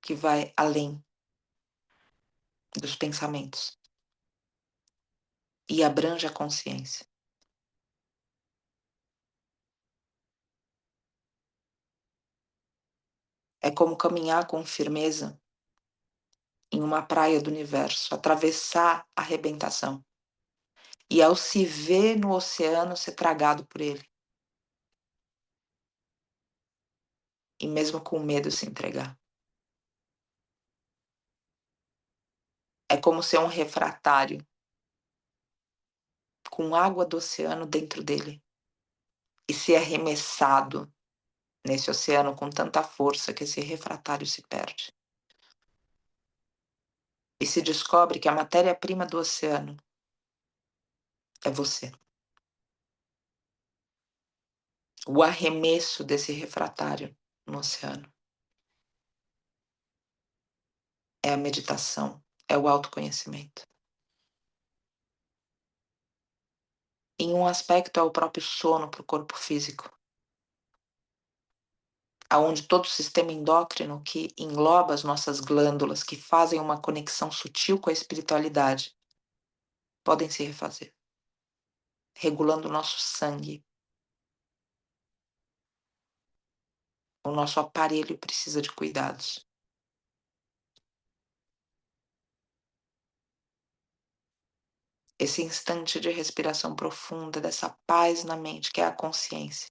que vai além dos pensamentos e abrange a consciência. É como caminhar com firmeza em uma praia do universo, atravessar a arrebentação e ao se ver no oceano ser tragado por ele. E mesmo com medo se entregar. É como ser um refratário com água do oceano dentro dele e ser arremessado nesse oceano com tanta força que esse refratário se perde. E se descobre que a matéria-prima do oceano é você. O arremesso desse refratário no oceano é a meditação, é o autoconhecimento. Em um aspecto é o próprio sono para o corpo físico, aonde todo o sistema endócrino que engloba as nossas glândulas, que fazem uma conexão sutil com a espiritualidade, podem se refazer, regulando o nosso sangue. O nosso aparelho precisa de cuidados. Esse instante de respiração profunda, dessa paz na mente, que é a consciência.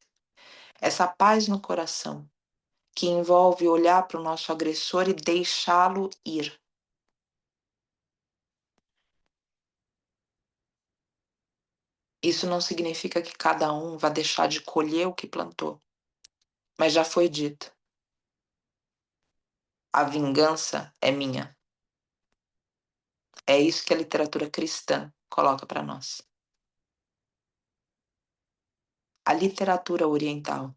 Essa paz no coração, que envolve olhar para o nosso agressor e deixá-lo ir. Isso não significa que cada um vá deixar de colher o que plantou, mas já foi dito. A vingança é minha. É isso que a literatura cristã coloca para nós. A literatura oriental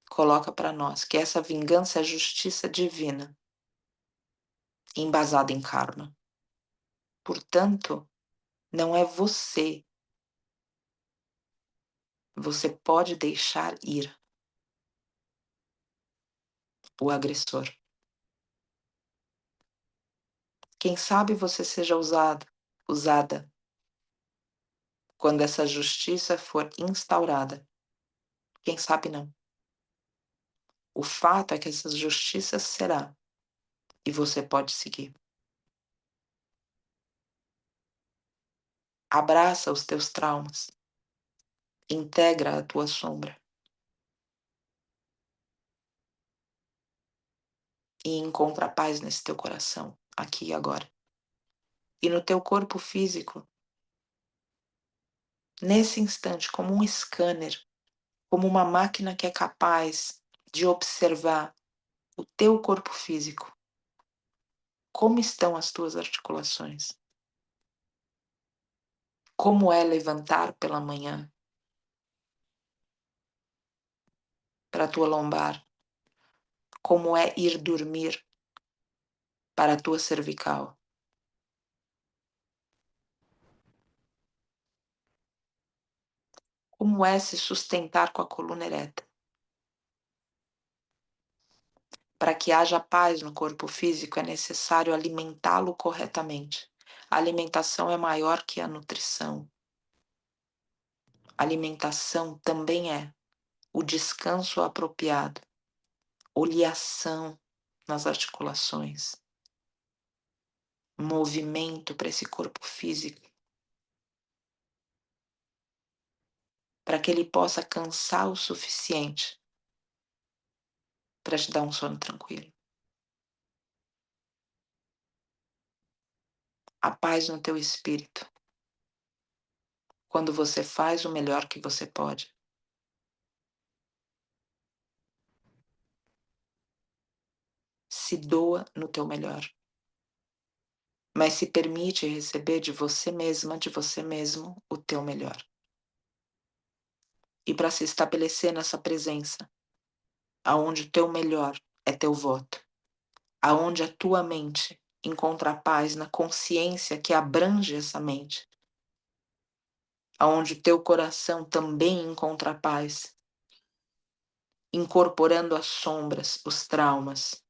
coloca para nós que essa vingança é justiça divina, embasada em karma. Portanto, não é você. Você pode deixar ir o agressor. Quem sabe você seja usada quando essa justiça for instaurada. Quem sabe não. O fato é que essa justiça será e você pode seguir. Abraça os teus traumas. Integra a tua sombra. E encontra paz nesse teu coração, aqui e agora. E no teu corpo físico, nesse instante, como um scanner, como uma máquina que é capaz de observar o teu corpo físico. Como estão as tuas articulações? Como é levantar pela manhã para a tua lombar? Como é ir dormir para a tua cervical? Como é se sustentar com a coluna ereta? Para que haja paz no corpo físico, é necessário alimentá-lo corretamente. A alimentação é maior que a nutrição. A alimentação também é o descanso apropriado, oleação nas articulações, movimento para esse corpo físico, para que ele possa cansar o suficiente para te dar um sono tranquilo. A paz no teu espírito, quando você faz o melhor que você pode. Se doa no teu melhor, mas se permite receber de você mesma, de você mesmo, o teu melhor. E para se estabelecer nessa presença, aonde o teu melhor é teu voto, aonde a tua mente encontra a paz na consciência que abrange essa mente, aonde o teu coração também encontra a paz, incorporando as sombras, os traumas,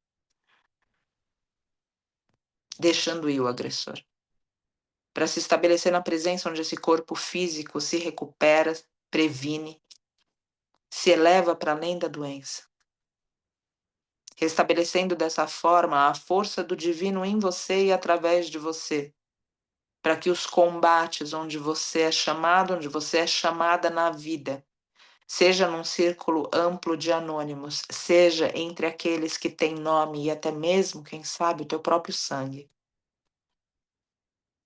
deixando ir o agressor. Para se estabelecer na presença onde esse corpo físico se recupera, previne, se eleva para além da doença, restabelecendo dessa forma a força do divino em você e através de você, para que os combates onde você é chamado, onde você é chamada na vida, seja num círculo amplo de anônimos, seja entre aqueles que têm nome e até mesmo, quem sabe, o teu próprio sangue,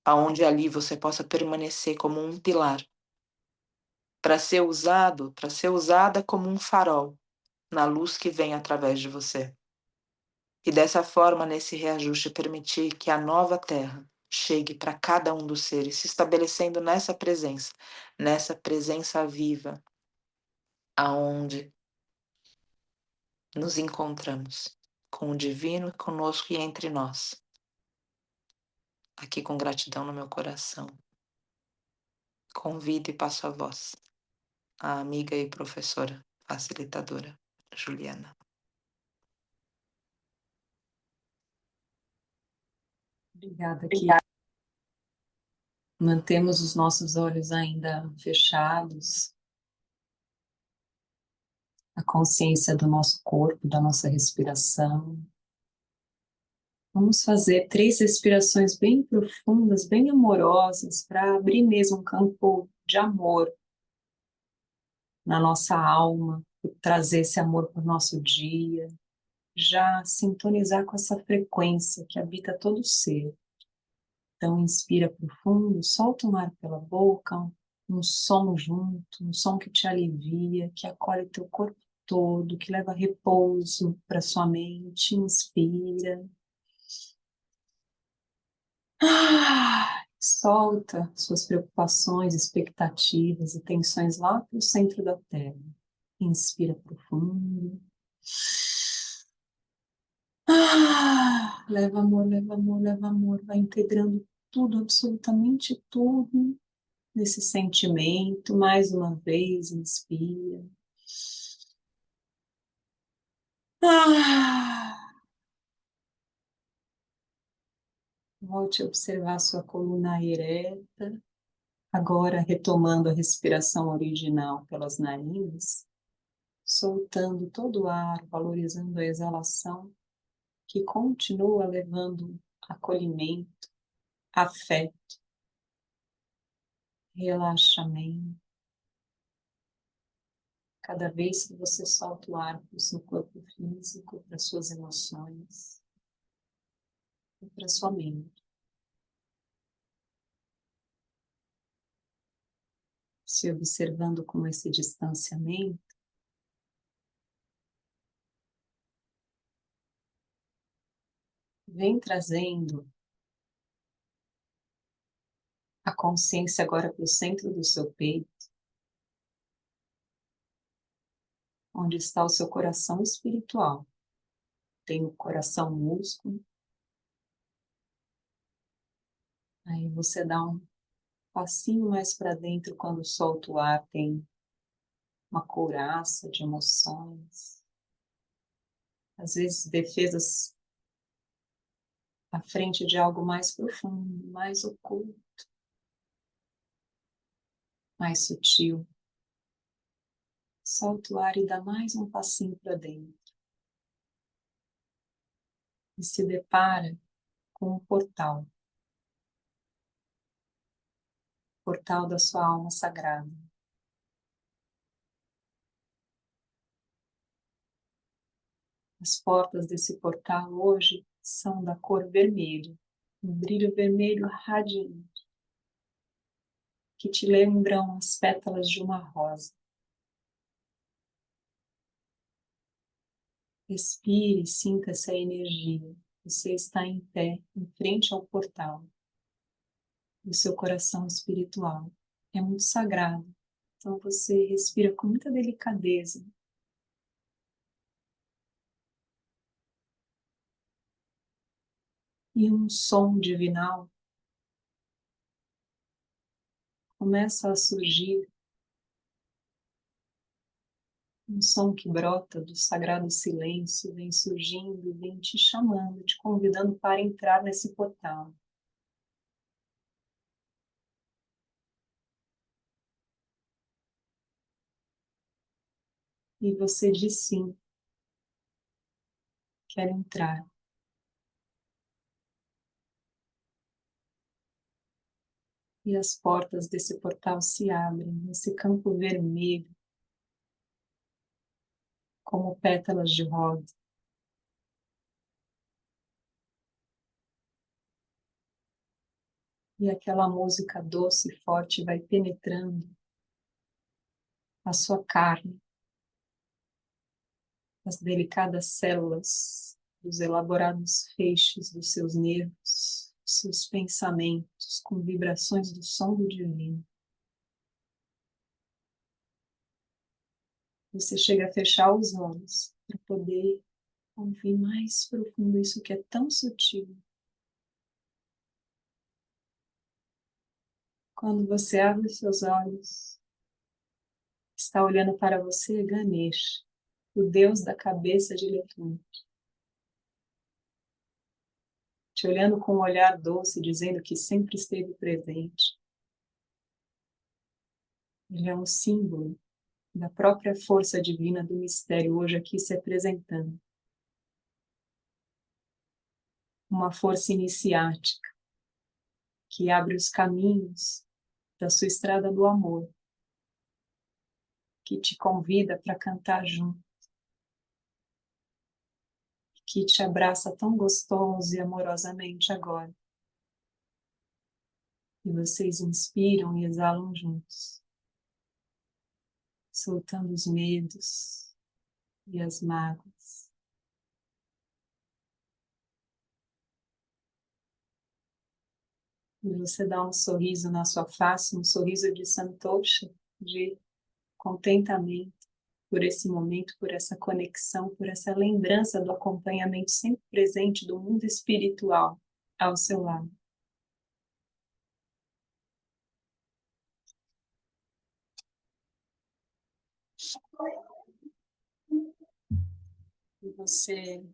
aonde ali você possa permanecer como um pilar, para ser usado, para ser usada como um farol na luz que vem através de você. E dessa forma, nesse reajuste, permitir que a nova terra chegue para cada um dos seres, se estabelecendo nessa presença viva, aonde nos encontramos com o divino conosco e entre nós. Aqui com gratidão no meu coração, convido e passo a voz à amiga e professora facilitadora Juliana. Obrigada, Kira. Mantemos os nossos olhos ainda fechados, a consciência do nosso corpo, da nossa respiração. Vamos fazer 3 respirações bem profundas, bem amorosas, para abrir mesmo um campo de amor na nossa alma, trazer esse amor para o nosso dia, já sintonizar com essa frequência que habita todo ser. Então, inspira profundo, solta o ar pela boca, um som junto, um som que te alivia, que acolhe teu corpo todo, que leva repouso para sua mente. Inspira. Solta suas preocupações, expectativas e tensões lá para o centro da terra. Inspira profundo. Leva amor, leva amor, leva amor. Vai integrando tudo, absolutamente tudo, nesse sentimento. Mais uma vez, inspira. Volte a observar sua coluna ereta. Agora, retomando a respiração original pelas narinas, soltando todo o ar, valorizando a exalação, que continua levando acolhimento, afeto, relaxamento. Cada vez que você solta o ar para o seu corpo físico, para suas emoções e para sua mente. Se observando com esse distanciamento, vem trazendo a consciência agora para o centro do seu peito, onde está o seu coração espiritual. Tem o coração músculo. Aí você dá um passinho mais para dentro quando solta o ar, tem uma couraça de emoções. Às vezes defesas à frente de algo mais profundo, mais oculto, mais sutil. Solta o ar e dá mais um passinho para dentro. E se depara com um portal. Portal da sua alma sagrada. As portas desse portal hoje são da cor vermelha, um brilho vermelho radiante, que te lembram as pétalas de uma rosa. Respire e sinta essa energia. Você está em pé, em frente ao portal do seu coração espiritual. É muito sagrado. Então você respira com muita delicadeza. E um som divinal começa a surgir, um som que brota do sagrado silêncio, vem surgindo, vem te chamando, te convidando para entrar nesse portal. E você diz sim, quero entrar. E as portas desse portal se abrem, nesse campo vermelho, como pétalas de rosa. E aquela música doce e forte vai penetrando a sua carne, as delicadas células dos elaborados feixes dos seus nervos, seus pensamentos com vibrações do som do divino. Você chega a fechar os olhos para poder ouvir mais profundo isso que é tão sutil. Quando você abre os seus olhos, está olhando para você Ganesha, o deus da cabeça de elefante. Te olhando com um olhar doce, dizendo que sempre esteve presente. Ele é um símbolo da própria força divina do mistério hoje aqui se apresentando. Uma força iniciática que abre os caminhos da sua estrada do amor, que te convida para cantar junto, que te abraça tão gostoso e amorosamente agora. E vocês inspiram e exalam juntos, soltando os medos e as mágoas. E você dá um sorriso na sua face, um sorriso de santosha, de contentamento por esse momento, por essa conexão, por essa lembrança do acompanhamento sempre presente do mundo espiritual ao seu lado. E você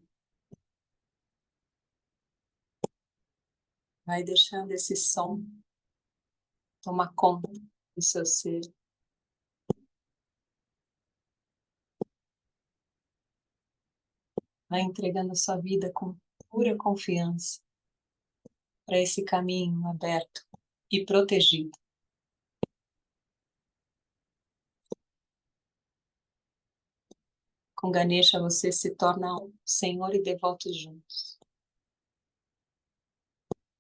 vai deixando esse som tomar conta do seu ser. Vai entregando a sua vida com pura confiança para esse caminho aberto e protegido. Com Ganesha você se torna um Senhor e devotos juntos.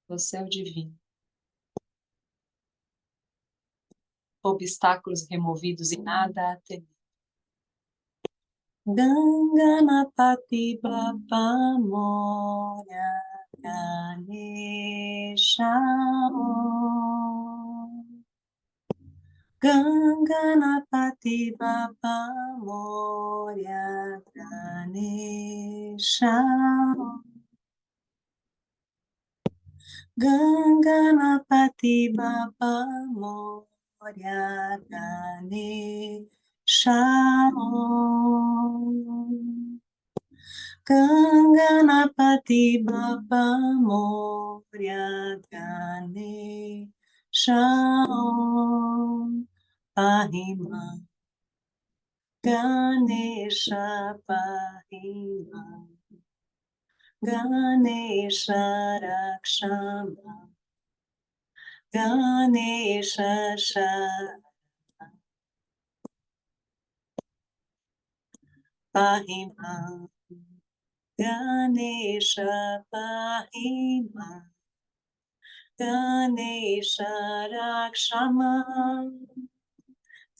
Você é o divino. Obstáculos removidos e nada a temer. Ganganapati Baba Moria Ganesha Ganganapati Baba Moria Ganesha Ganganapati Baba Moria Ganesha Ganganapati Bapa Moria Ganesha Om Pahima Ganesha Pahima Ganesha Rakshama Ganesha Pahima Ganesha Pahima Ganesha Rakshama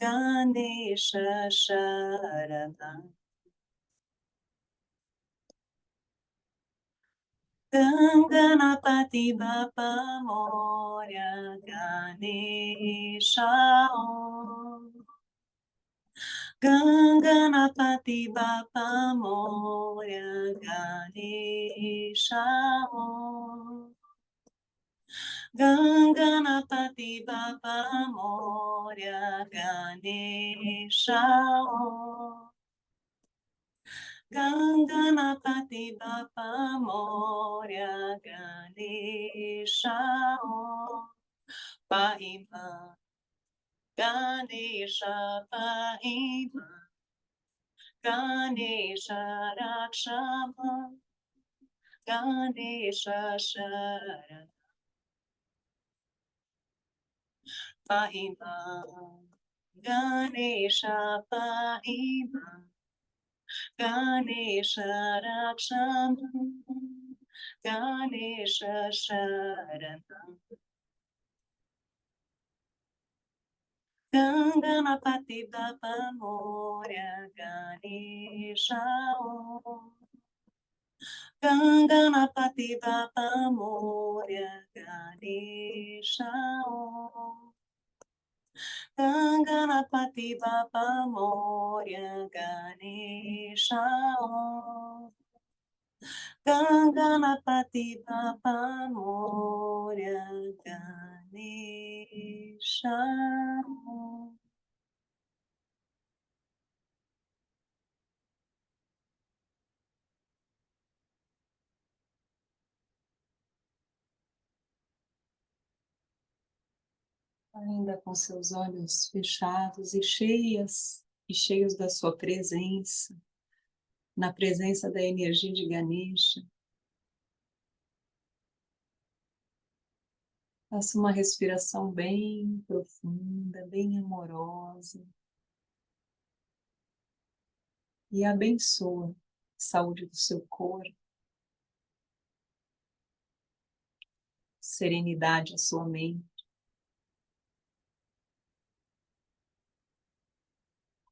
Ganesha Sharana Ganganapati Bapa Moria Ganesha Om Ganganapati Bapa Moria Ganesha Om Ganganapati Bapa Moria Ganesha Om Ganganapati Bapa Moria Ganesha Om Pahima Ganesha Pahima Ganesha Rakshama Ganesha Sharana Pahima Ganesha Pahima Ganesha Rakshama Ganesha Sharana Ganganapati Bapa Moria Ganesha Om Ganganapati Bapa Moria Ganesha Om Ganganapati Bapa Moria Ganesha Om Ganganapati Bapa Moria Ganesha Om. Ainda com seus olhos fechados e cheios da sua presença, na presença da energia de Ganesha, faça uma respiração bem profunda, bem amorosa e abençoa a saúde do seu corpo, serenidade à sua mente,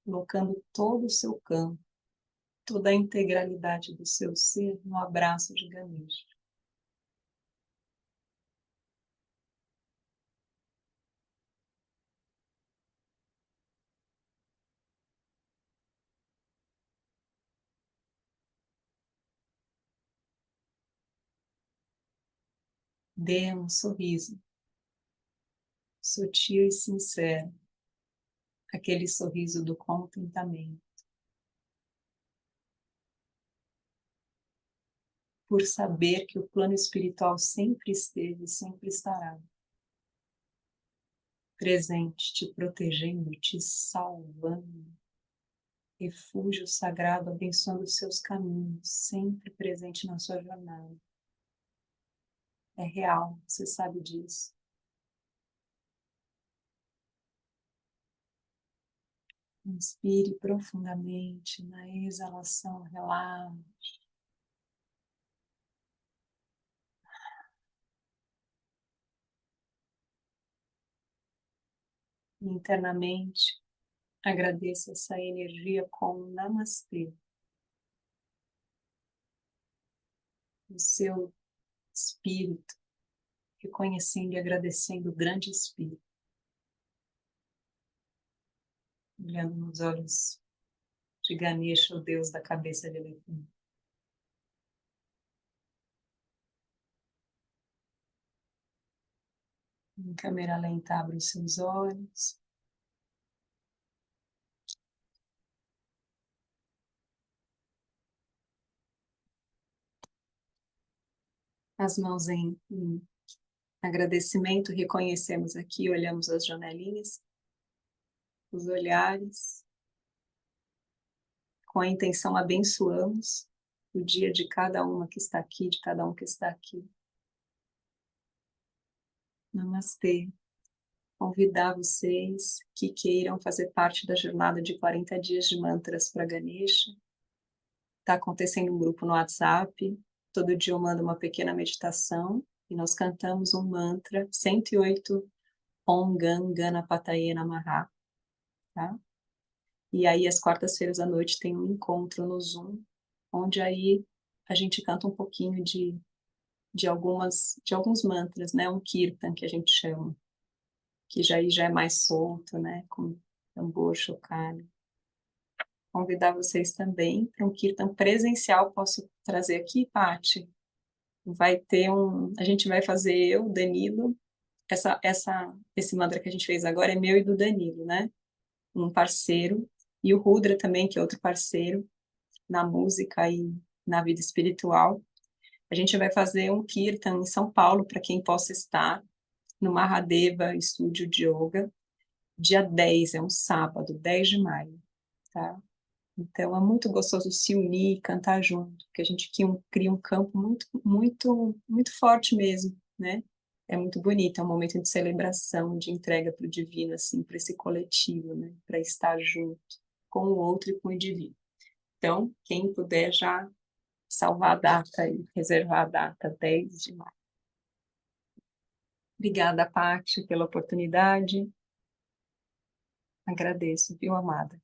colocando todo o seu campo, toda a integralidade do seu ser no abraço de Ganesha. Dê um sorriso sutil e sincero, aquele sorriso do contentamento, por saber que o plano espiritual sempre esteve e sempre estará presente, te protegendo, te salvando. Refúgio sagrado abençoando os seus caminhos, sempre presente na sua jornada. É real, você sabe disso. Inspire profundamente, na exalação, relaxe. Internamente, agradeça essa energia com Namastê. O seu espírito, reconhecendo e agradecendo o grande espírito. Olhando nos olhos de Ganesha, o deus da cabeça de elefante. Em câmera lenta, abre os seus olhos. As mãos em agradecimento, reconhecemos aqui, olhamos as janelinhas, os olhares, com a intenção abençoamos o dia de cada uma que está aqui, de cada um que está aqui. Namastê. Convidar vocês que queiram fazer parte da jornada de 40 dias de mantras para Ganesha. Está acontecendo um grupo no WhatsApp. Todo dia eu mando uma pequena meditação e nós cantamos um mantra 108 Om Gam Ganapataye Namaha, tá? E aí às quartas-feiras à noite tem um encontro no Zoom, onde aí a gente canta um pouquinho de alguns mantras, né? Um kirtan que a gente chama, que já é mais solto, né? Com tambor, chocalho. Convidar vocês também para um kirtan presencial. Posso trazer aqui, Paty? Vai ter a gente vai fazer eu, Danilo, esse mantra que a gente fez agora é meu e do Danilo, né? Um parceiro, e o Rudra também, que é outro parceiro na música e na vida espiritual. A gente vai fazer um kirtan em São Paulo, para quem possa estar, no Mahadeva Estúdio de Yoga, dia 10, é um sábado, 10 de maio, tá? Então é muito gostoso se unir e cantar junto, porque a gente cria um campo muito, muito, muito forte mesmo, né? É muito bonito, é um momento de celebração, de entrega para o divino, assim, para esse coletivo, né? Para estar junto com o outro e com o divino. Então, quem puder já salvar a data e reservar a data, 10 de maio. Obrigada, Paty, pela oportunidade. Agradeço, viu, amada?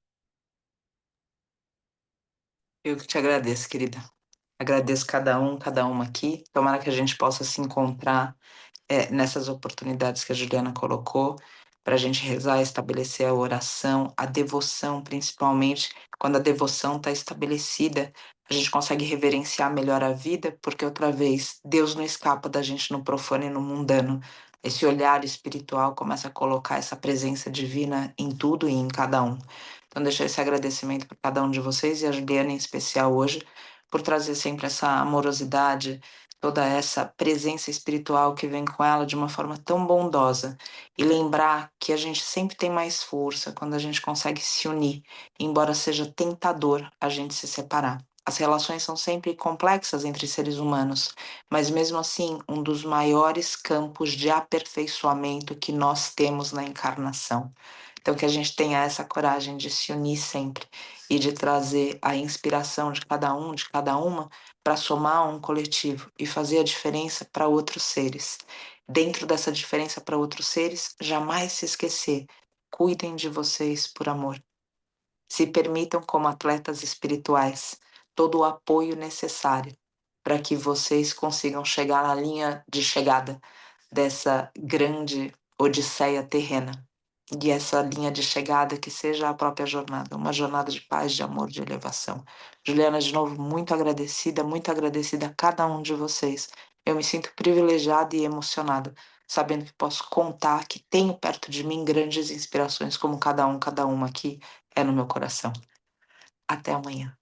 Eu que te agradeço, querida. Agradeço cada uma aqui. Tomara que a gente possa se encontrar nessas oportunidades que a Juliana colocou, para a gente rezar, estabelecer a oração, a devoção, principalmente. Quando a devoção está estabelecida, a gente consegue reverenciar melhor a vida, porque outra vez, Deus não escapa da gente no profano e no mundano. Esse olhar espiritual começa a colocar essa presença divina em tudo e em cada um. Então, deixar esse agradecimento para cada um de vocês e a Juliana em especial hoje, por trazer sempre essa amorosidade, toda essa presença espiritual que vem com ela de uma forma tão bondosa e lembrar que a gente sempre tem mais força quando a gente consegue se unir, embora seja tentador a gente se separar. As relações são sempre complexas entre seres humanos, mas mesmo assim, um dos maiores campos de aperfeiçoamento que nós temos na encarnação. Então, que a gente tenha essa coragem de se unir sempre e de trazer a inspiração de cada um, de cada uma, para somar a um coletivo e fazer a diferença para outros seres. Dentro dessa diferença para outros seres, jamais se esquecer. Cuidem de vocês por amor. Se permitam, como atletas espirituais, todo o apoio necessário para que vocês consigam chegar na linha de chegada dessa grande odisseia terrena. E essa linha de chegada que seja a própria jornada, uma jornada de paz, de amor, de elevação. Juliana, de novo, muito agradecida a cada um de vocês. Eu me sinto privilegiada e emocionada, sabendo que posso contar que tenho perto de mim grandes inspirações, como cada uma aqui é no meu coração. Até amanhã.